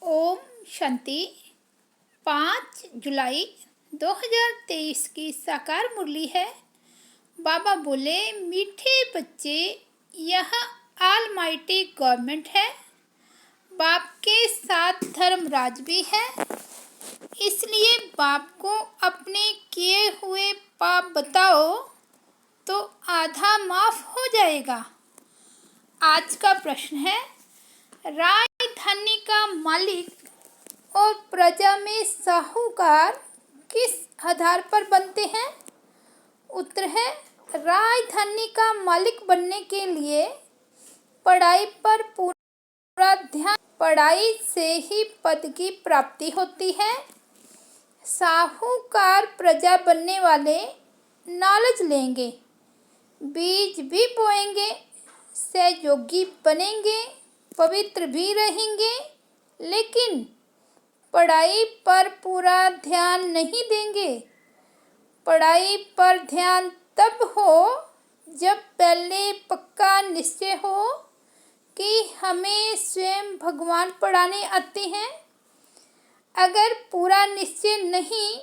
ओम शांति। 5 जुलाई 2023 की साकार मुरली है। बाबा बोले, मीठे बच्चे, यह ऑलमाइटी गवर्नमेंट है। बाप के साथ धर्मराज भी है, इसलिए बाप को अपने किए हुए पाप बताओ तो आधा माफ हो जाएगा। आज का प्रश्न है, राजधानी का मालिक और प्रजा में साहूकार किस आधार पर बनते हैं? उत्तर है, राजधानी का मालिक बनने के लिए पढ़ाई पर पूरा ध्यान, पढ़ाई से ही पद की प्राप्ति होती है। साहूकार प्रजा बनने वाले नॉलेज लेंगे, बीज भी बोएंगे, सहयोगी बनेंगे, पवित्र भी रहेंगे, लेकिन पढ़ाई पर पूरा ध्यान नहीं देंगे। पढ़ाई पर ध्यान तब हो जब पहले पक्का निश्चय हो कि हमें स्वयं भगवान पढ़ाने आते हैं। अगर पूरा निश्चय नहीं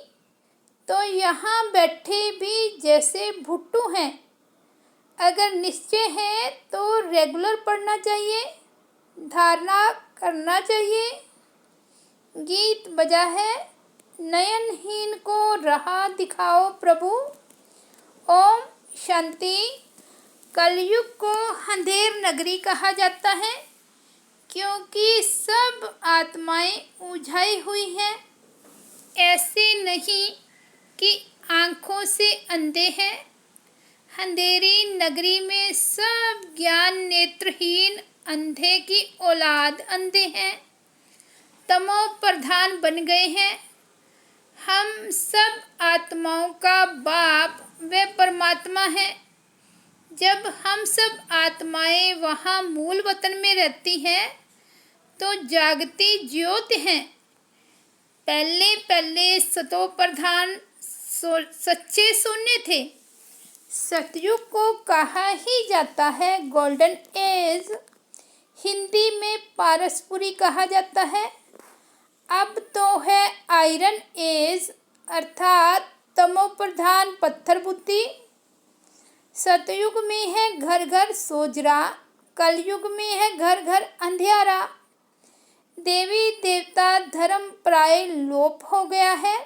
तो यहाँ बैठे भी जैसे भुट्टू हैं। अगर निश्चय है तो रेगुलर पढ़ना चाहिए, धारणा करना चाहिए। गीत बजा है, नयनहीन को राह दिखाओ प्रभु। ओम शांति। कलयुग को अंधेर नगरी कहा जाता है क्योंकि सब आत्माएं उलझाई हुई हैं। ऐसे नहीं कि आँखों से अंधे हैं। अंधेरी नगरी में सब ज्ञान नेत्रहीन अंधे की औलाद अंधे हैं, तमो प्रधान बन गए हैं। हम सब आत्माओं का बाप व परमात्मा है। जब हम सब आत्माएं वहाँ मूल वतन में रहती हैं तो जागती ज्योति हैं। पहले पहले सतो प्रधान सच्चे शून्य थे। सतयुग को कहा ही जाता है गोल्डन एज, हिंदी में पारसपुरी कहा जाता है। अब तो है आयरन एज, अर्थात तमो प्रधान पत्थर बुद्धि। सतयुग में है घर घर सोजरा, कलयुग में है घर घर अंधियारा। देवी देवता धर्म प्राय लोप हो गया है।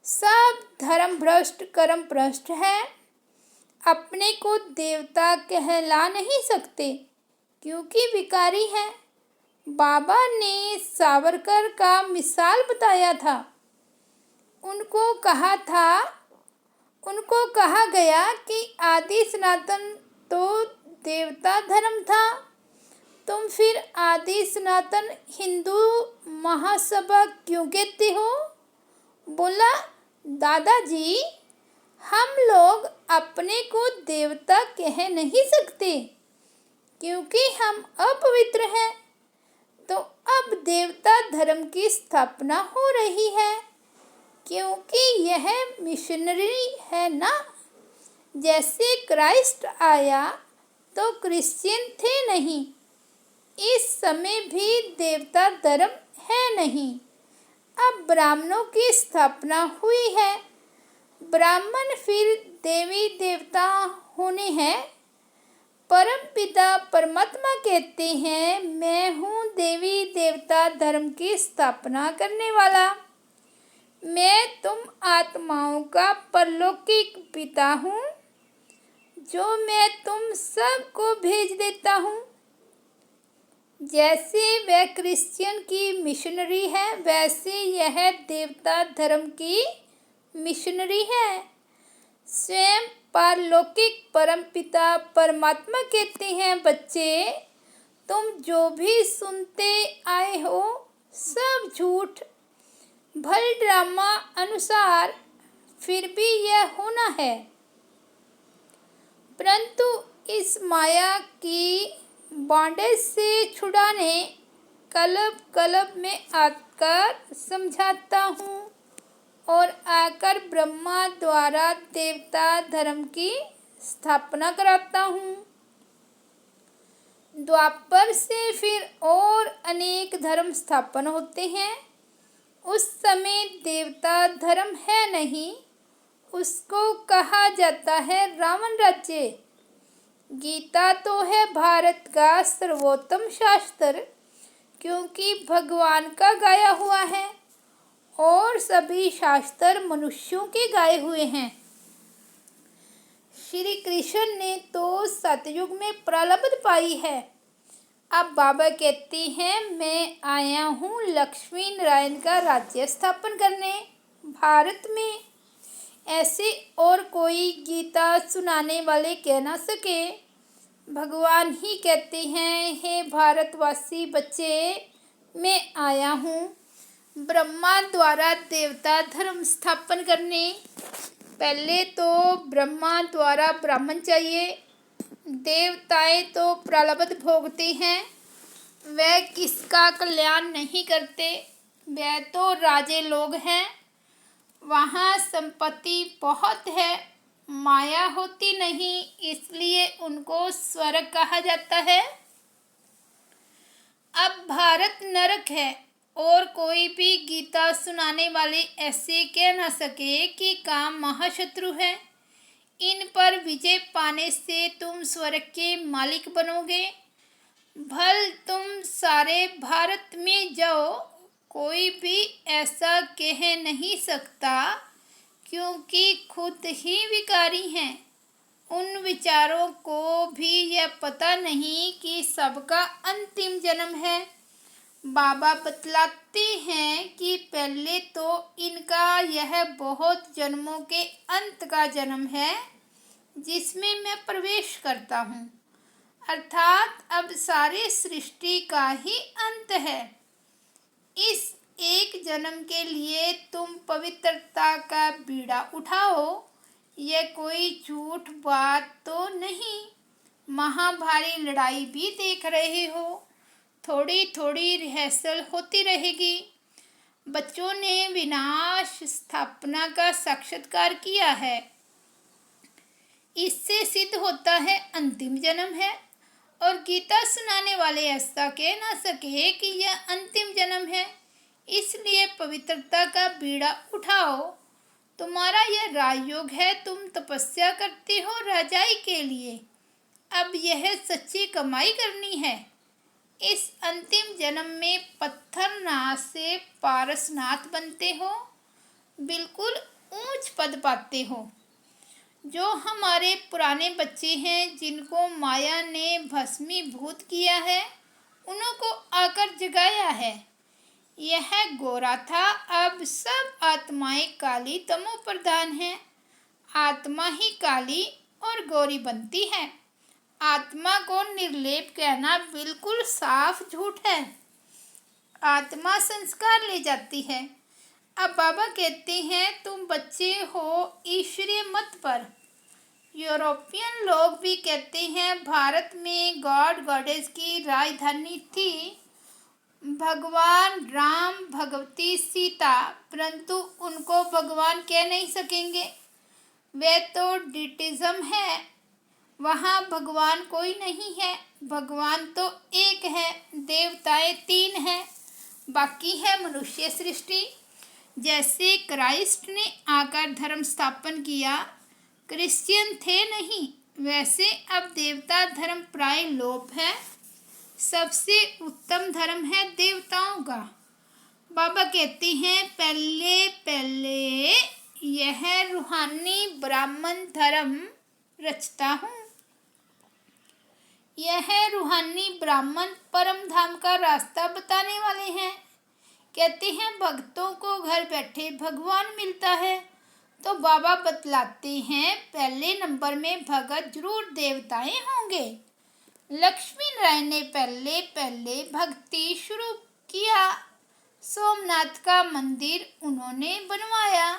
सब धर्म भ्रष्ट कर्म भ्रष्ट है। अपने को देवता कहला नहीं सकते क्योंकि विकारी हैं। बाबा ने सावरकर का मिसाल बताया था। उनको कहा गया कि आदि सनातन तो देवता धर्म था, तुम फिर आदि सनातन हिंदू महासभा क्यों कहते हो? बोला, दादाजी, हम लोग अपने को देवता कह नहीं सकते क्योंकि हम अपवित्र हैं। तो अब देवता धर्म की स्थापना हो रही है क्योंकि यह मिशनरी है ना। जैसे क्राइस्ट आया तो क्रिश्चियन थे नहीं, इस समय भी देवता धर्म है नहीं। अब ब्राह्मणों की स्थापना हुई है। ब्राह्मण फिर देवी देवता होने हैं। परम पिता परमात्मा कहते हैं, मैं हूँ देवी देवता धर्म की स्थापना करने वाला। मैं तुम आत्माओं का परलौकिक पिता हूँ, जो मैं तुम सबको भेज देता हूँ। जैसे वह क्रिश्चियन की मिशनरी है, वैसे यह देवता धर्म की मिशनरी है। स्वयं पारलौकिक परमपिता परमात्मा कहते हैं, बच्चे, तुम जो भी सुनते आए हो सब झूठ, भल ड्रामा अनुसार, फिर भी यह होना है। परंतु इस माया की बॉन्डेज से छुड़ाने कलब कलब में आकर समझाता हूँ और आकर ब्रह्मा द्वारा देवता धर्म की स्थापना कराता हूँ। द्वापर से फिर और अनेक धर्म स्थापन होते हैं। उस समय देवता धर्म है नहीं, उसको कहा जाता है रावण राज्य। गीता तो है भारत का सर्वोत्तम शास्त्र, क्योंकि भगवान का गाया हुआ है और सभी शास्त्र मनुष्यों के गाए हुए हैं। श्री कृष्ण ने तो सतयुग में प्रलब्ध पाई है। अब बाबा कहते हैं, मैं आया हूँ लक्ष्मी नारायण का राज्य स्थापन करने भारत में। ऐसे और कोई गीता सुनाने वाले कह ना सके। भगवान ही कहते हैं, हे भारतवासी बच्चे, मैं आया हूँ ब्रह्मा द्वारा देवता धर्म स्थापन करने। पहले तो ब्रह्मा द्वारा ब्राह्मण चाहिए। देवताएं तो प्रलब्ध भोगते हैं, वह किसका कल्याण नहीं करते। वह तो राजे लोग हैं, वहाँ संपत्ति बहुत है, माया होती नहीं, इसलिए उनको स्वर्ग कहा जाता है। अब भारत नरक है और कोई भी गीता सुनाने वाले ऐसे कह ना सके कि काम महाशत्रु है। इन पर विजय पाने से तुम स्वर्ग के मालिक बनोगे। भल तुम सारे भारत में जाओ, कोई भी ऐसा कह नहीं सकता, क्योंकि खुद ही विकारी हैं। उन विचारों को भी यह पता नहीं कि सबका अंतिम जन्म है। बाबा बतलाते हैं कि पहले तो इनका यह बहुत जन्मों के अंत का जन्म है, जिसमें मैं प्रवेश करता हूँ, अर्थात अब सारे सृष्टि का ही अंत है। इस एक जन्म के लिए तुम पवित्रता का बीड़ा उठाओ, यह कोई झूठ बात तो नहीं। महाभारी लड़ाई भी देख रहे हो, थोड़ी थोड़ी रिहर्सल होती रहेगी। बच्चों ने विनाश स्थापना का साक्षात्कार किया है, इससे सिद्ध होता है अंतिम जन्म है। और गीता सुनाने वाले ऐसा कह ना सके कि यह अंतिम जन्म है, इसलिए पवित्रता का बीड़ा उठाओ। तुम्हारा यह राजयोग है, तुम तपस्या करते हो राजाई के लिए। अब यह सच्ची कमाई करनी है। इस अंतिम जन्म में पत्थरनाथ से पारसनाथ बनते हो, बिल्कुल ऊंच पद पाते हो। जो हमारे पुराने बच्चे हैं, जिनको माया ने भस्मीभूत किया है, उनको आकर जगाया है। यह गोरा था, अब सब आत्माएं काली तमो प्रधान हैं। आत्मा ही काली और गोरी बनती है। आत्मा को निर्लेप कहना बिल्कुल साफ झूठ है। आत्मा संस्कार ले जाती है। अब बाबा कहते हैं, तुम बच्चे हो ईश्वरीय मत पर। यूरोपियन लोग भी कहते हैं भारत में गॉड गॉडेस की राजधानी थी, भगवान राम भगवती सीता, परंतु उनको भगवान कह नहीं सकेंगे। वे तो डिटिज्म है, वहाँ भगवान कोई नहीं है। भगवान तो एक है, देवताएं 3 हैं, बाकी है मनुष्य सृष्टि। जैसे क्राइस्ट ने आकर धर्म स्थापन किया, क्रिश्चियन थे नहीं, वैसे अब देवता धर्म प्राय लोप है। सबसे उत्तम धर्म है देवताओं का। बाबा कहते हैं, पहले पहले यह रूहानी ब्राह्मण धर्म रचता हूँ। यह रूहानी ब्राह्मण परम धाम का रास्ता बताने वाले हैं। कहते हैं भक्तों को घर बैठे भगवान मिलता है, तो बाबा बतलाते हैं पहले नंबर में भगत जरूर देवताएं होंगे। लक्ष्मी नारायण ने पहले पहले भक्ति शुरू किया। सोमनाथ का मंदिर उन्होंने बनवाया।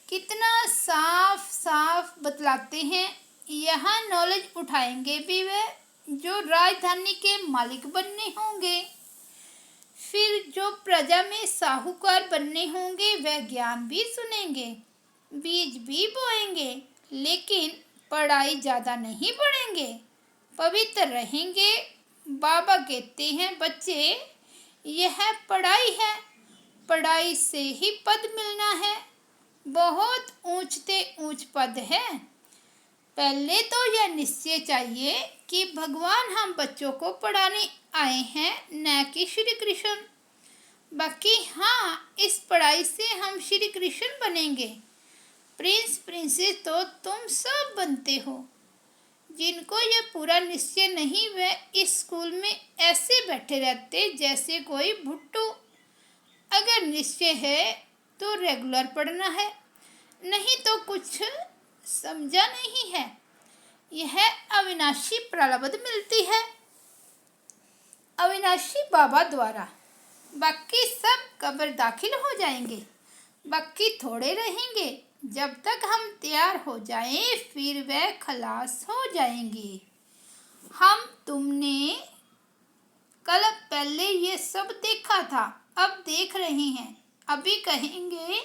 कितना साफ साफ बतलाते हैं। यहाँ नॉलेज उठाएंगे भी वे जो राजधानी के मालिक बनने होंगे। फिर जो प्रजा में साहूकार बनने होंगे, वह ज्ञान भी सुनेंगे, बीज भी बोएंगे, लेकिन पढ़ाई ज़्यादा नहीं पढ़ेंगे, पवित्र रहेंगे। बाबा कहते हैं, बच्चे यह पढ़ाई है, पढ़ाई से ही पद मिलना है, बहुत ऊंचते ऊंच पद है। पहले तो यह निश्चय चाहिए कि भगवान हम बच्चों को पढ़ाने आए हैं, न कि श्री कृष्ण। बाकी हाँ, इस पढ़ाई से हम श्री कृष्ण बनेंगे। प्रिंस प्रिंसेस तो तुम सब बनते हो। जिनको यह पूरा निश्चय नहीं, वे इस स्कूल में ऐसे बैठे रहते जैसे कोई भुट्टू। अगर निश्चय है तो रेगुलर पढ़ना है, नहीं तो कुछ समझा नहीं है। यह अविनाशी प्रलब्ध मिलती है अविनाशी बाबा द्वारा। बाकी सब कब्र दाखिल हो जाएंगे, बाकी थोड़े रहेंगे। जब तक हम तैयार हो जाएं, फिर वह खलास हो जाएंगे। हम तुमने कल पहले ये सब देखा था, अब देख रहे हैं। अभी कहेंगे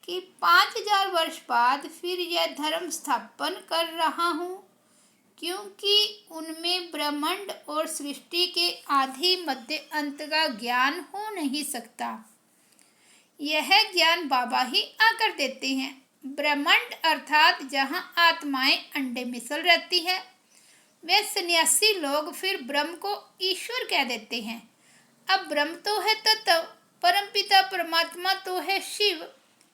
कि 5000 वर्ष बाद फिर यह धर्म स्थापन कर रहा हूँ, क्योंकि उनमें ब्रह्मांड और सृष्टि के आदि मध्य अंत का ज्ञान हो नहीं सकता। यह ज्ञान बाबा ही आकर देते हैं। ब्रह्मांड अर्थात जहाँ आत्माएं अंडे मिसल रहती है, वे सन्यासी लोग फिर ब्रह्म को ईश्वर कह देते हैं। अब ब्रह्म तो है तत्व, परमपिता परमात्मा तो है शिव।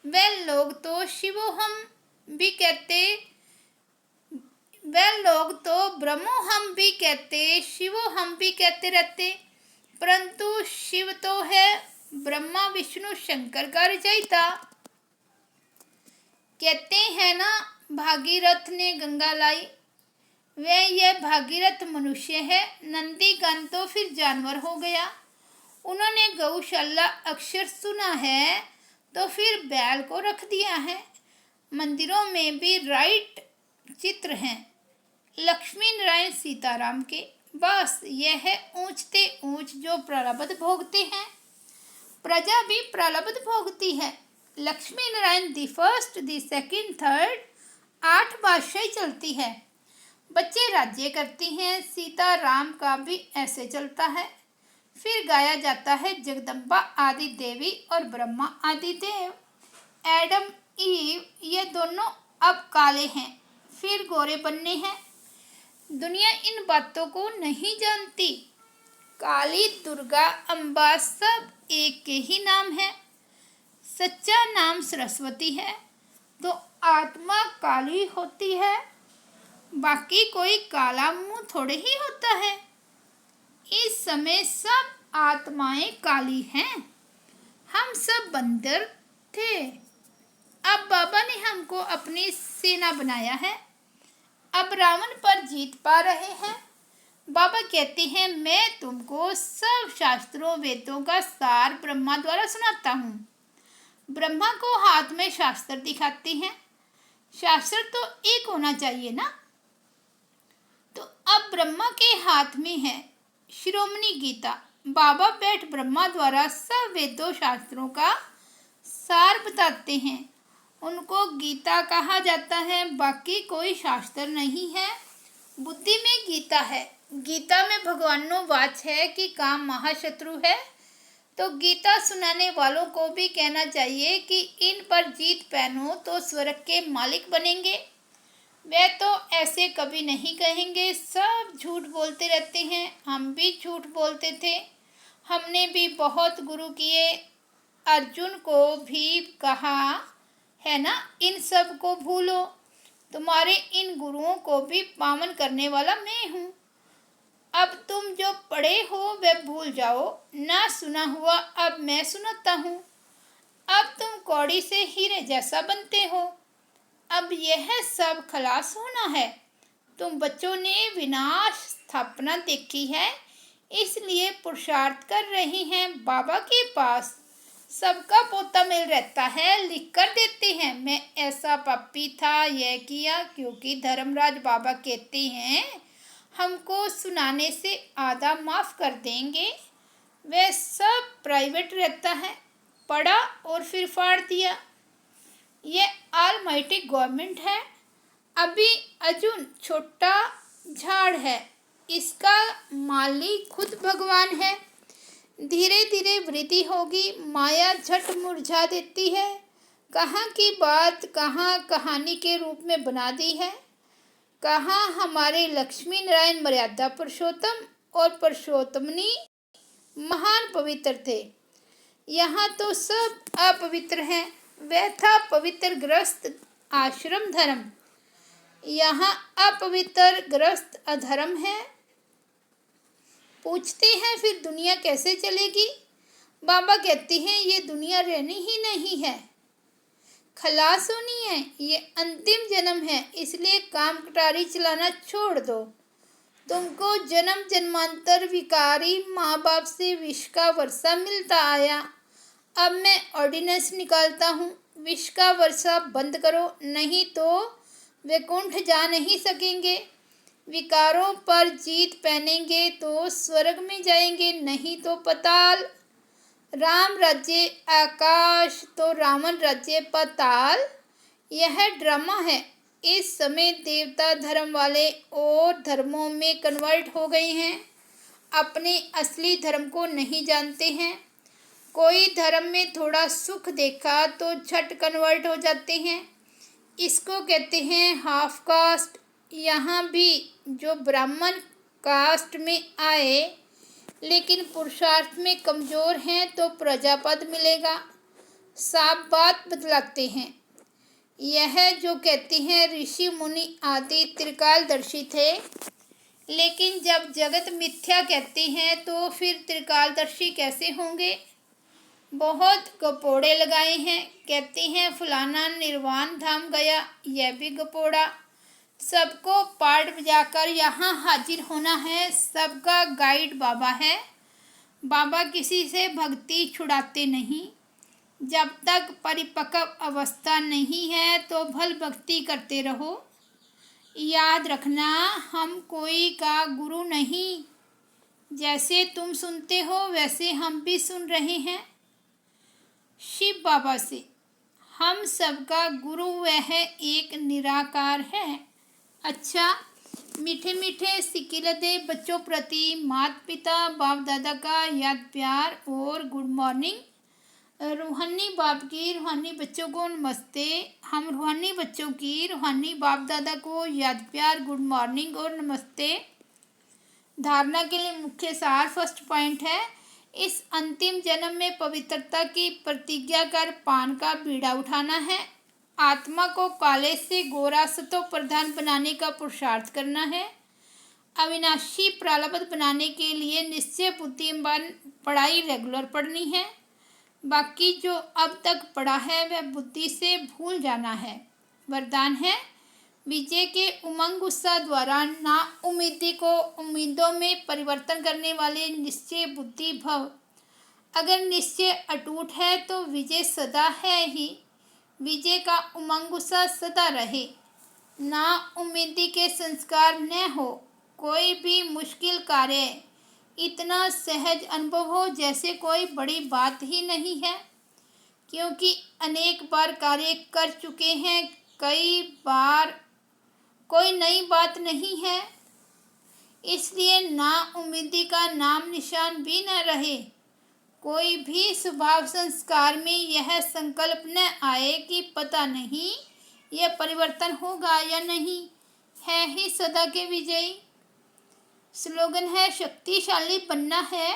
वे लोग तो शिवोहम भी कहते, वे लोग तो ब्रह्मोहम भी कहते, शिवोहम भी कहते रहते। परंतु शिव तो है ब्रह्मा विष्णु शंकर का रचयिता। कहते हैं ना, भागीरथ ने गंगा लाई। वे यह भागीरथ मनुष्य है। नंदीगण तो फिर जानवर हो गया। उन्होंने गौशाला अक्षर सुना है तो फिर बैल को रख दिया है। मंदिरों में भी राइट चित्र हैं, लक्ष्मी नारायण सीताराम के। बस यह है ऊंचते ऊंच जो प्रलब्ध भोगते हैं। प्रजा भी प्रलब्ध भोगती है। Lakshmi Narayan the first the second third 8 बादशाही चलती है। बच्चे राज्य करती हैं। सीता राम का भी ऐसे चलता है। फिर गाया जाता है जगदम्बा आदि देवी और ब्रह्मा आदि देव। एडम ईव ये दोनों अब काले हैं, फिर गोरे बनने हैं। दुनिया इन बातों को नहीं जानती। काली, दुर्गा, अम्बा सब एक के ही नाम है। सच्चा नाम सरस्वती है, तो आत्मा काली होती है। बाकी कोई काला मुंह थोड़े ही होता है। इस समय सब आत्माएं काली हैं। हम सब बंदर थे। अब बाबा ने हमको अपनी सेना बनाया है। अब रावण पर जीत पा रहे हैं। बाबा कहते हैं, मैं तुमको सब शास्त्रों वेदों का सार ब्रह्मा द्वारा सुनाता हूँ। ब्रह्मा को हाथ में शास्त्र दिखाते हैं। शास्त्र तो एक होना चाहिए ना। तो अब ब्रह्मा के हाथ में है शिरोमणि गीता। बाबा बैठ ब्रह्मा द्वारा सब वेदों शास्त्रों का सार बताते हैं। उनको गीता कहा जाता है। बाकी कोई शास्त्र नहीं है। बुद्धि में गीता है। गीता में भगवानो वाच है कि काम महाशत्रु है। तो गीता सुनाने वालों को भी कहना चाहिए कि इन पर जीत पहनो तो स्वर्ग के मालिक बनेंगे। वे तो ऐसे कभी नहीं कहेंगे। सब झूठ बोलते रहते हैं। हम भी झूठ बोलते थे। हमने भी बहुत गुरु किए। अर्जुन को भी कहा है ना, इन सब को भूलो। तुम्हारे इन गुरुओं को भी पावन करने वाला मैं हूँ। अब तुम जो पढ़े हो वह भूल जाओ। ना सुना हुआ अब मैं सुनाता हूँ। अब तुम कौड़ी से हीरे जैसा बनते हो। अब यह सब खलास होना है। तुम बच्चों ने विनाश स्थापना देखी है, इसलिए पुरुषार्थ कर रहे हैं। बाबा के पास सबका पोता मिल रहता है, लिख कर देते हैं मैं ऐसा पापी था, यह किया। क्योंकि धर्मराज बाबा कहते हैं हमको सुनाने से आधा माफ़ कर देंगे। वह सब प्राइवेट रहता है। पढ़ा और फिर फाड़ दिया। यह ऑलमाइटी गवर्नमेंट है। अभी अर्जुन छोटा झाड़ है, इसका मालिक खुद भगवान है। धीरे धीरे वृद्धि होगी, माया झट मुरझा देती है। कहाँ की बात कहाँ कहानी के रूप में बना दी है। कहाँ हमारे लक्ष्मी नारायण मर्यादा पुरुषोत्तम और पुरुषोत्तमनी महान पवित्र थे। यहाँ तो सब अपवित्र हैं। वह था पवित्र ग्रस्त आश्रम धर्म, यहाँ अपवित्र ग्रस्त अधर्म है। पूछते हैं फिर दुनिया कैसे चलेगी। बाबा कहते हैं ये दुनिया रहनी ही नहीं है, खलास होनी है, ये अंतिम जन्म है, इसलिए काम कटारी चलाना छोड़ दो। तुमको जन्म जन्मांतर विकारी माँ बाप से विष का वर्षा मिलता आया। अब मैं ऑर्डिनेंस निकालता हूँ, विष का वर्षा बंद करो, नहीं तो वैकुंठ जा नहीं सकेंगे। विकारों पर जीत पहनेंगे तो स्वर्ग में जाएंगे, नहीं तो पताल। राम राज्य आकाश तो रावण राज्य पाताल। यह ड्रामा है। इस समय देवता धर्म वाले और धर्मों में कन्वर्ट हो गए हैं, अपने असली धर्म को नहीं जानते हैं। कोई धर्म में थोड़ा सुख देखा तो झट कन्वर्ट हो जाते हैं। इसको कहते हैं हाफ कास्ट। यहाँ भी जो ब्राह्मण कास्ट में आए लेकिन पुरुषार्थ में कमज़ोर हैं तो प्रजापद मिलेगा। साफ बात बतलाते हैं। यह जो कहते हैं ऋषि मुनि आदि त्रिकालदर्शी थे, लेकिन जब जगत मिथ्या कहते हैं तो फिर त्रिकालदर्शी कैसे होंगे। बहुत गपोड़े लगाए हैं। कहते हैं फलाना निर्वाण धाम गया, यह भी गपोड़ा। सबको पाठ बजाकर यहाँ हाजिर होना है। सबका गाइड बाबा है। बाबा किसी से भक्ति छुड़ाते नहीं। जब तक परिपक्व अवस्था नहीं है तो भल भक्ति करते रहो। याद रखना, हम कोई का गुरु नहीं। जैसे तुम सुनते हो वैसे हम भी सुन रहे हैं शिव बाबा से। हम सबका गुरु वह एक निराकार है। अच्छा, मीठे मीठे सिकिलदे बच्चों प्रति माता पिता बाप दादा का याद प्यार और गुड मॉर्निंग। रूहानी बाप की रूहानी बच्चों को नमस्ते। हम रूहानी बच्चों की रूहानी बाप दादा को याद प्यार, गुड मॉर्निंग और नमस्ते। धारणा के लिए मुख्य सार फर्स्ट पॉइंट है, इस अंतिम जन्म में पवित्रता की प्रतिज्ञा कर पान का बीड़ा उठाना है। आत्मा को काले से गोरा सतो प्रधान बनाने का पुरुषार्थ करना है। अविनाशी प्रारब्ध बनाने के लिए निश्चय बुद्धिमान पढ़ाई रेगुलर पढ़नी है। बाकी जो अब तक पढ़ा है वह बुद्धि से भूल जाना है। वरदान है, विजय के उमंग उत्साह द्वारा ना उम्मीदी को उम्मीदों में परिवर्तन करने वाले निश्चय बुद्धि भव। अगर निश्चय अटूट है तो विजय सदा है ही। विजय का उमंग उत्साह सदा रहे। ना उम्मीदी के संस्कार न हो। कोई भी मुश्किल कार्य इतना सहज अनुभव हो जैसे कोई बड़ी बात ही नहीं है, क्योंकि अनेक बार कार्य कर चुके हैं। कई बार कोई नई बात नहीं है, इसलिए ना उम्मीदी का नाम निशान भी न रहे। कोई भी स्वभाव संस्कार में यह संकल्प न आए कि पता नहीं यह परिवर्तन होगा या नहीं, है ही सदा के विजयी। स्लोगन है, शक्तिशाली बनना है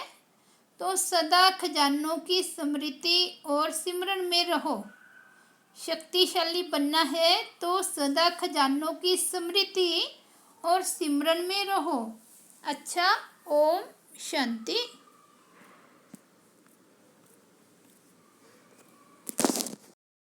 तो सदा खजानों की स्मृति और सिमरन में रहो। शक्तिशाली बनना है तो सदा खजानों की स्मृति और सिमरन में रहो। अच्छा, ओम शांति।